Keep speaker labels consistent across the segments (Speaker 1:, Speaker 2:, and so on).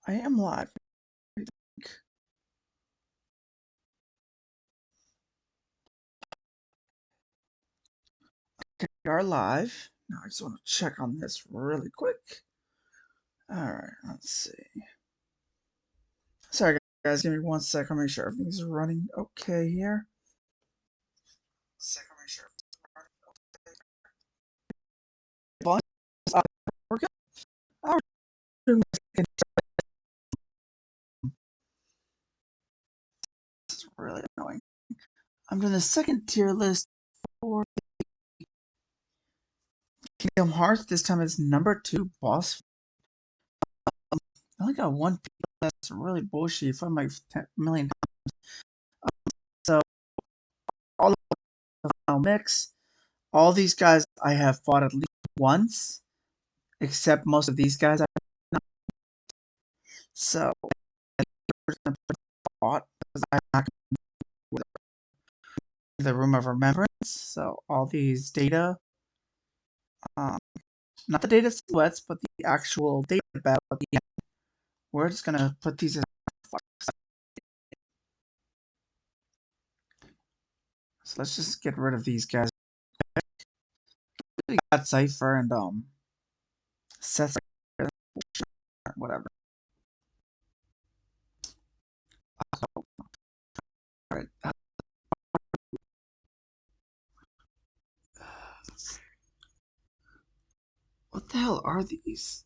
Speaker 1: I am live. Okay, we are live. Now I just want to check on this really quick. Alright, let's see. Sorry guys, give me 1 second. Make sure everything's running okay here. Second, make sure everything's running. We're good. Alright, doing my second. This is really annoying. I'm doing the second tier list for Kingdom Hearts. This time it's number 2 boss. I only got one people. That's really bullshit. If I'm like 10 million times. So all of the final mix. All these guys I have fought at least once, except most of these guys I have not. So fought because I'm not going to the Room of Remembrance. So all these data, um, not the data silhouettes, but the actual data battle at the end. We're just gonna put these in. So let's just get rid of these guys. We got Cypher and Seth, whatever. All right. What the hell are these?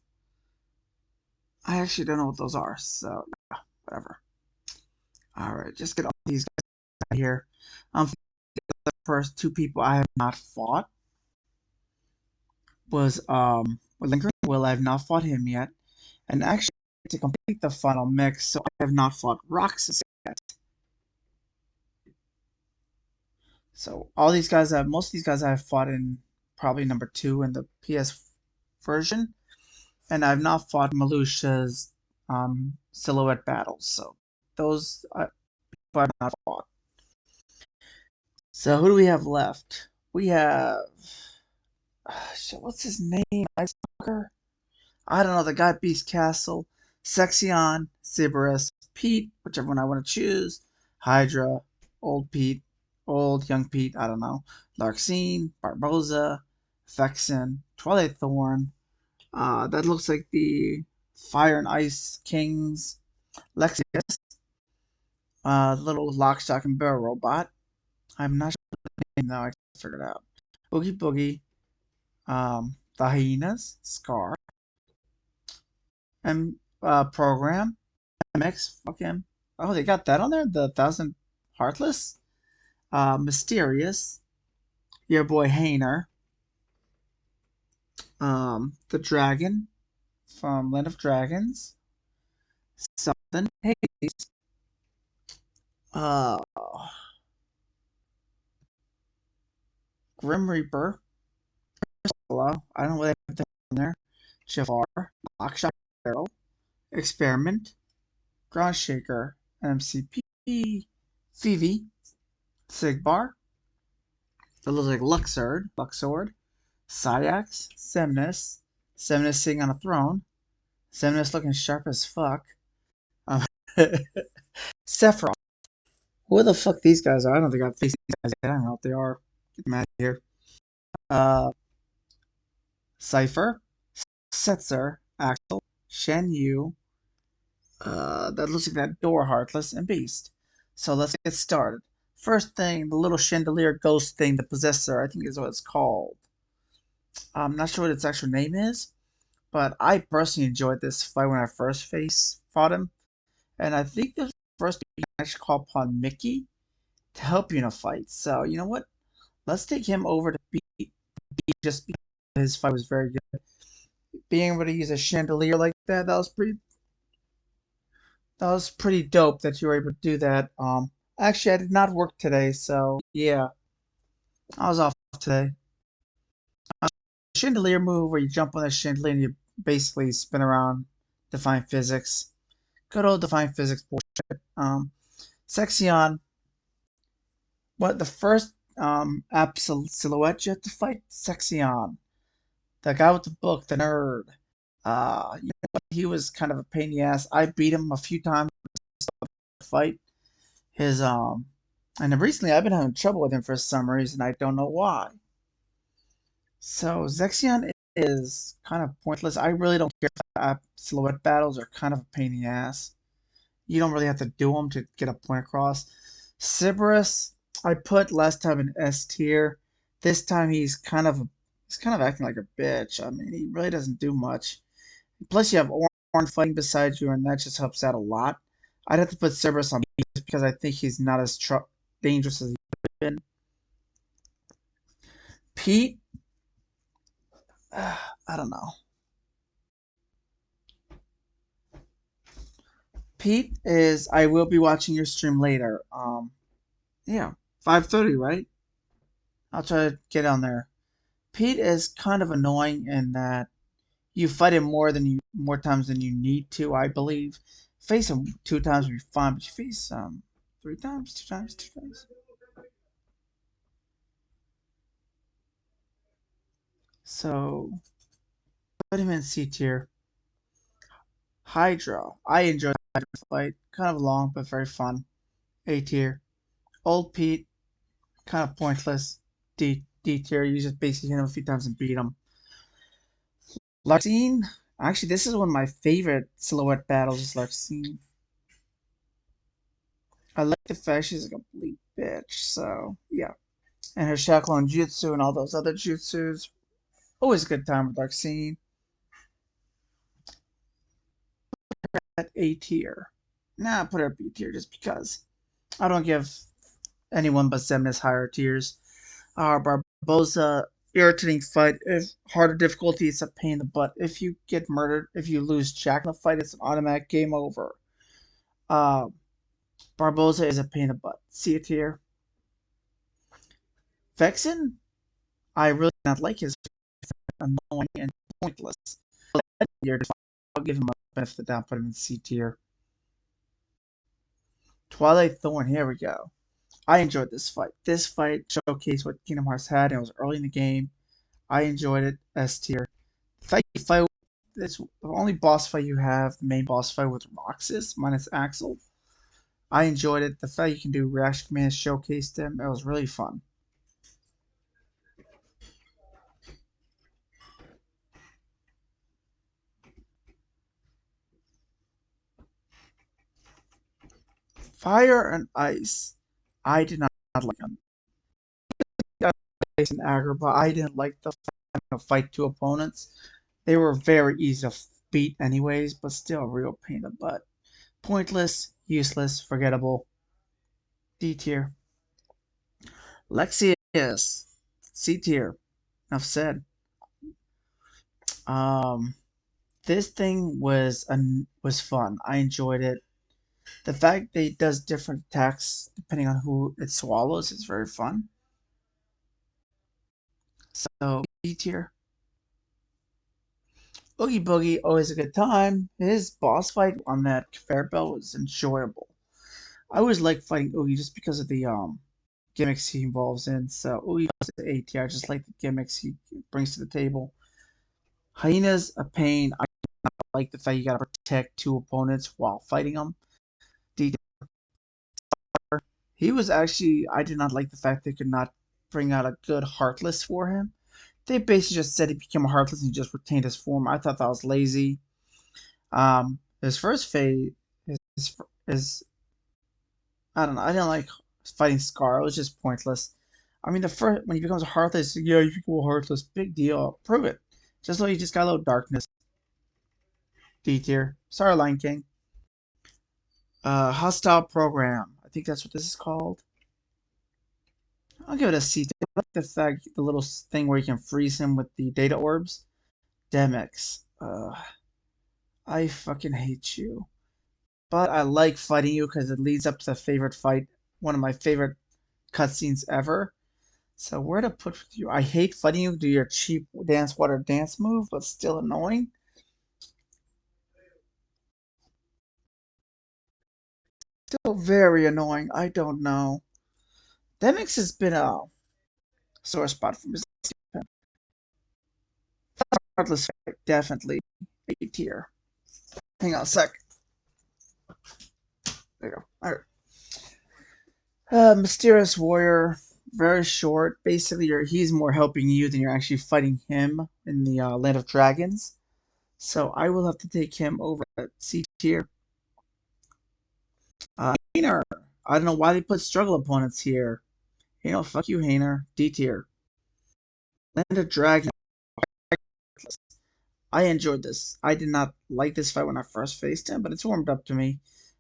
Speaker 1: I actually don't know what those are. So yeah, whatever. All right, just get all these guys out here. The first 2 people I have not fought was Lincoln Will. I have not fought him yet, and actually to complete the final mix, so I have not fought Roxas yet. So all these guys, most of these guys I have fought in probably number 2 in the PS version, and I've not fought Malusha's silhouette battles. So those I've not fought. So who do we have left? We have shit, what's his name? Ice Walker? I don't know. The guy Beast Castle, Sexion, Sybaris, Pete, whichever one I want to choose, Hydra, Old Pete, Old Young Pete. I don't know. Larxene, Barboza, Vexen, Twilight Thorn. That looks like the Fire and Ice Kings, Lexius, little Lock, Stock, and Barrel robot. I'm not sure the name now. I figured it out. Boogie Boogie, the Hyenas, Scar, and Program, MX, fuck him. Oh, they got that on there? The Thousand Heartless? Mysterious, your boy Hainer, the Dragon from Land of Dragons, Something, Hades, uh, Grim Reaper, Hello, I don't know what they have on there, Jafar, Lockshot Barrel, Experiment, Ground Shaker, MCP, Phoebe, Sigbar, that looks like Luxord, Syax, Semnis sitting on a throne, Semnis looking sharp as fuck, um, Sephiroth. Who the fuck these guys are? I don't think I've faced these guys yet. I don't know what they are. Get them out of here. Uh, Cypher, Setzer, Axel, Shen Yu. That looks like that door, Heartless, and Beast. So let's get started. First thing, the little chandelier ghost thing, the Possessor, I think is what it's called. I'm not sure what its actual name is, but I personally enjoyed this fight when I first fought him. And I think the first you can actually call upon Mickey to help you in a fight. So, you know what? Let's take him over to beat just because his fight was very good. Being able to use a chandelier like that, that was pretty dope that you were able to do that. Actually I did not work today, so yeah. I was off today. Chandelier move where you jump on the chandelier and you basically spin around, define physics. Good old define physics bullshit. Sexion, what the first absolute silhouette you have to fight? Sexion. The guy with the book, the nerd. You know what? He was kind of a pain in the ass. I beat him a few times to fight. His and then recently I've been having trouble with him for some reason. I don't know why. So Zexion is kind of pointless. I really don't care. Silhouette battles are kind of a pain in the ass. You don't really have to do them to get a point across. Sybaris, I put last time in S tier. This time he's kind of acting like a bitch. I mean, he really doesn't do much. Plus, you have Ornn fighting beside you, and that just helps out a lot. I'd have to put Cerberus on B just because I think he's not as dangerous as he's been. Pete, I don't know. Pete is. I will be watching your stream later. Yeah, 5:30, right? I'll try to get on there. Pete is kind of annoying in that you fight him more times than you need to. I believe. Face him 2 times would be fine, but you face 3 times, 2 times, 2 times. So put him in C tier. Hydra. I enjoyed the Hydra fight. Kind of long, but very fun. A tier. Old Pete. Kind of pointless. D tier. You just basically hit him a few times and beat him. Larxene. Actually, this is one of my favorite silhouette battles. Is Larxene. I like the fact she's a complete bitch. So yeah. And her Shaklon Jutsu and all those other jutsus. Always a good time with Larxene. At A tier. Nah, put her at B tier just because. I don't give anyone but Xemnas higher tiers. Barboza, irritating fight. If harder difficulty, it's a pain in the butt. If you get murdered, if you lose Jack in the fight, it's an automatic game over. Uh, Barboza is a pain in the butt. See it here. Vexen, I really do not like his annoying and pointless. I'll give him a benefit of the doubt, put him in C tier. Twilight Thorn, here we go. I enjoyed this fight. This fight showcased what Kingdom Hearts had, and it was early in the game. I enjoyed it. S tier. Fight. This the only boss fight you have, the main boss fight with Roxas minus Axel. I enjoyed it. The fact you can do reaction commands showcased them. It was really fun. Fire and Ice. I did not like them. Ice and Aggro, but I didn't like the fight two opponents. They were very easy to beat anyways, but still a real pain in the butt. Pointless, useless, forgettable. D tier. Lexius. C tier. Enough said. Um, this thing was fun. I enjoyed it. The fact that it does different attacks depending on who it swallows is very fun. So B tier. Oogie Boogie, always a good time. His boss fight on that conveyor belt was enjoyable. I always like fighting Oogie just because of the gimmicks he involves in. So Oogie was A tier. I just like the gimmicks he brings to the table. Hyena's a pain. I like the fact you gotta protect two opponents while fighting them. D He was actually, I did not like the fact they could not bring out a good Heartless for him. They basically just said he became a Heartless and he just retained his form. I thought that was lazy. His first phase is I don't know. I didn't like fighting Scar. It was just pointless. I mean, the first when he becomes a Heartless, yeah, you can go Heartless. Big deal. Prove it. Just like you just got a little darkness. D tier. Sorry, Lion King. Hostile Program. I think that's what this is called. I'll give it a C. I like the fact, the little thing where you can freeze him with the data orbs. Demix. I fucking hate you. But I like fighting you because it leads up to the favorite fight, one of my favorite cutscenes ever. So where to put you? I hate fighting you. Do your cheap dance water dance move, but still annoying. Still very annoying. I don't know. Demix has been a sore spot for me. Heartless fight, definitely. A tier. Hang on a sec. There you go. All right. Mysterious Warrior, very short. Basically, he's more helping you than you're actually fighting him in the Land of Dragons. So I will have to take him over at C tier. Hainer. I don't know why they put struggle opponents here. Fuck you, Hainer. D tier. Land of Dragons. I enjoyed this. I did not like this fight when I first faced him, but it's warmed up to me.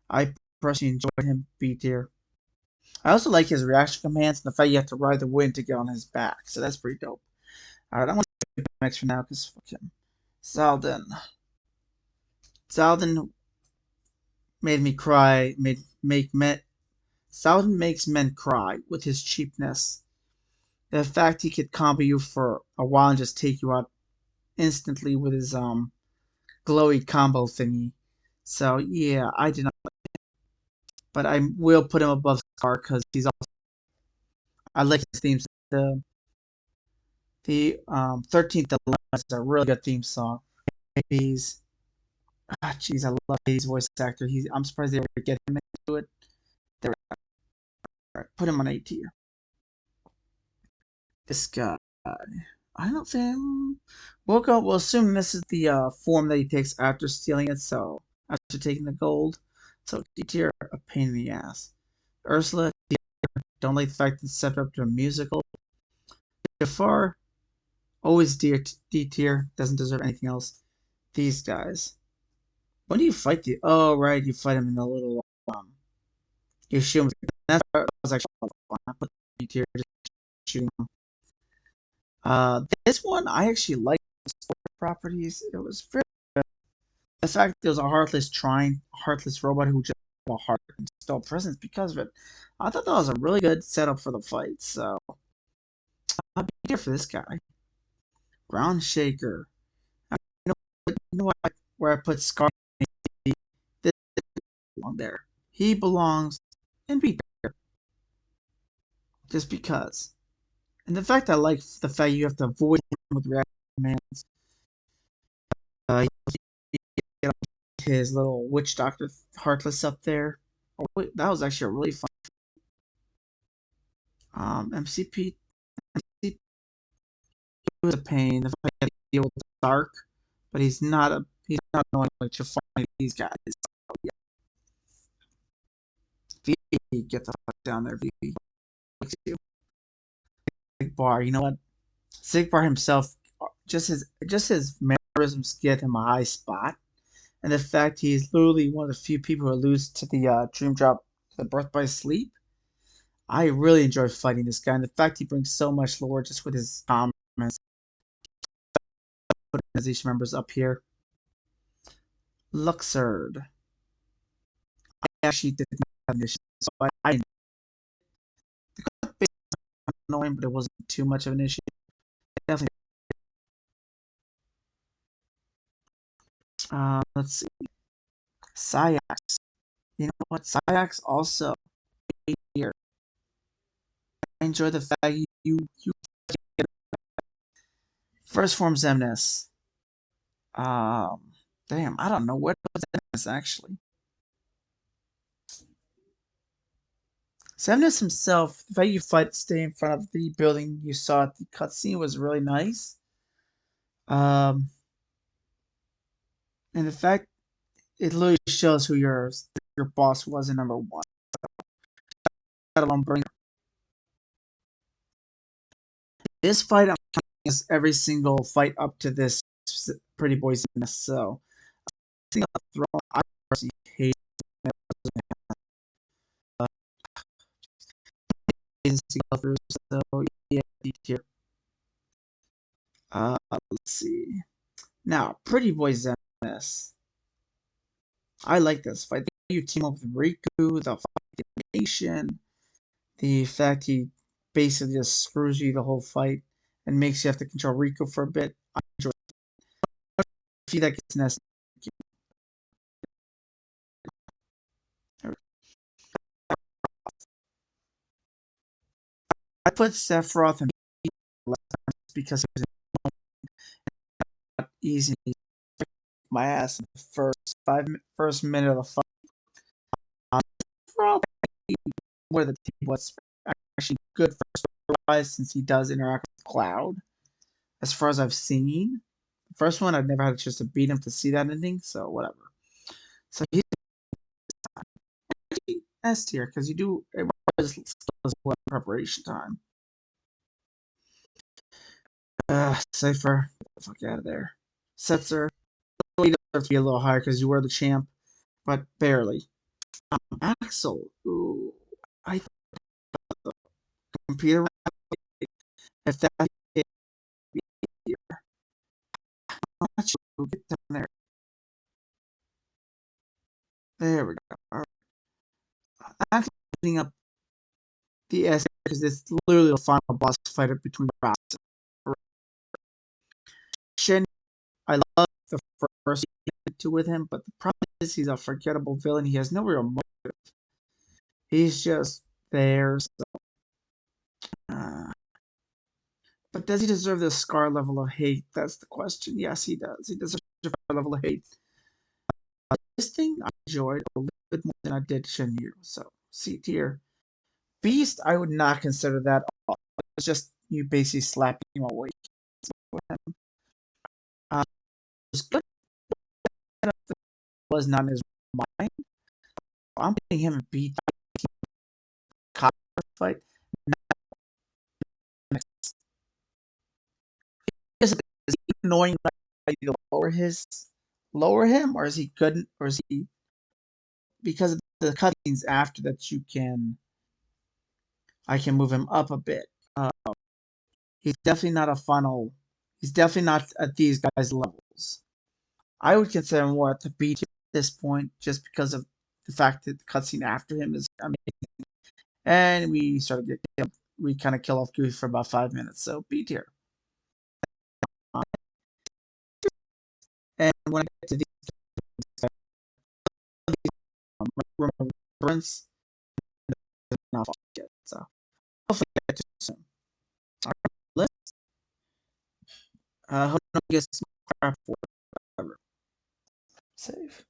Speaker 1: I personally enjoyed him. B tier. I also like his reaction commands and the fact you have to ride the wind to get on his back, so that's pretty dope. Alright, I'm gonna skip next for now because fuck him. Zaldin. Zaldin made me cry. Zaldin makes men cry with his cheapness. The fact he could combo you for a while and just take you out instantly with his glowy combo thingy. So yeah, I did not, but I will put him above Scar because he's also. I like his themes. The 13th Dilemma is a really good theme song. He's jeez, I love his voice actor. I'm surprised they ever get him into it. There, right, put him on A tier. This guy, I don't think. We'll assume this is the form that he takes after stealing it. So after taking the gold, so D tier, a pain in the ass. Ursula, don't like the fact that it's set up to a musical. Jafar, always D tier, doesn't deserve anything else. These guys. When do you fight the? Oh right, you fight him in the little you shoot him. That was actually fun. I put D tier just shooting him. This one I actually like the properties. It was very good. The fact that there was a heartless robot who just had a heart and still presence because of it. I thought that was a really good setup for the fight. So I'll be here for this guy. Ground Shaker. Where I put Scar. This belong there. He belongs in B tier just because. And the fact I like the fact you have to avoid him with reaction commands. His little witch doctor Heartless up there. Oh, wait, that was actually a really fun. MCP was a pain. The fact that he deal with the dark, but he's not knowing what to find these guys. So, yeah. V, get the fuck down there, V. Sigbar, you know what? Sigbar himself, just his mannerisms get him a high spot, and the fact he's literally one of the few people who lose to the Dream Drop, the Birth by Sleep. I really enjoy fighting this guy, and the fact he brings so much lore just with his comments. Put organization members up here. Luxord. I actually did not have an issue, so I annoying, but it wasn't too much of an issue. Definitely. Let's see. Sayax. You know what? Sayax also here. I enjoy the fact you first form Xemnas. Damn, I don't know what was Xemnas actually. Xemnas himself, the fact you stay in front of the building you saw at the cutscene was really nice. And the fact it literally shows who your boss was in number one. This fight I'm counting as every single fight up to this Pretty Boys in this. So I personally hate through. So yeah, tier. Let's see. Now, Pretty Boys in this. I like this fight. You team up with Riku, the animation, the fact he basically just screws you the whole fight and makes you have to control Riku for a bit. I enjoy it. See that gets nested. I put Sephiroth and because he was easy my ass in the first minute of the fight. Overall, where the team was actually good for story-wise since he does interact with Cloud. As far as I've seen, the first one I've never had a chance to beat him to see that ending, so whatever. So he's S tier because you do it was preparation time. Cypher, get the fuck out of there. Setzer, you deserve to be a little higher because you were the champ, but barely. Axel, ooh, I computer if that here. How much will get down there? There we go. All right. I'm putting up the S because it's literally the final boss fight between Raps and Shin. I love the first two with him, but the problem is he's a forgettable villain. He has no real motive. He's just there. So, but does he deserve this Scar level of hate? That's the question. Yes, he does. He deserves a Scar level of hate. This thing I enjoyed a little bit more than I did Shenmue. So C tier. Beast, I would not consider that. It's just you basically slapping him away. It was good. Was not in his mind. I'm putting him in B fight. Is he annoying to lower him, or is he good, or is he because of the cutscenes after that I can move him up a bit. He's definitely not a funnel. He's definitely not at these guys' levels. I would consider him more at the B tier at this point, just because of the fact that the cutscene after him is amazing. And we kind of kill off Goofy for about 5 minutes, so B tier. And when I get to these remembrance, not yet, so hopefully I get to soon. All right, let's hope no get some crap for whatever. Save.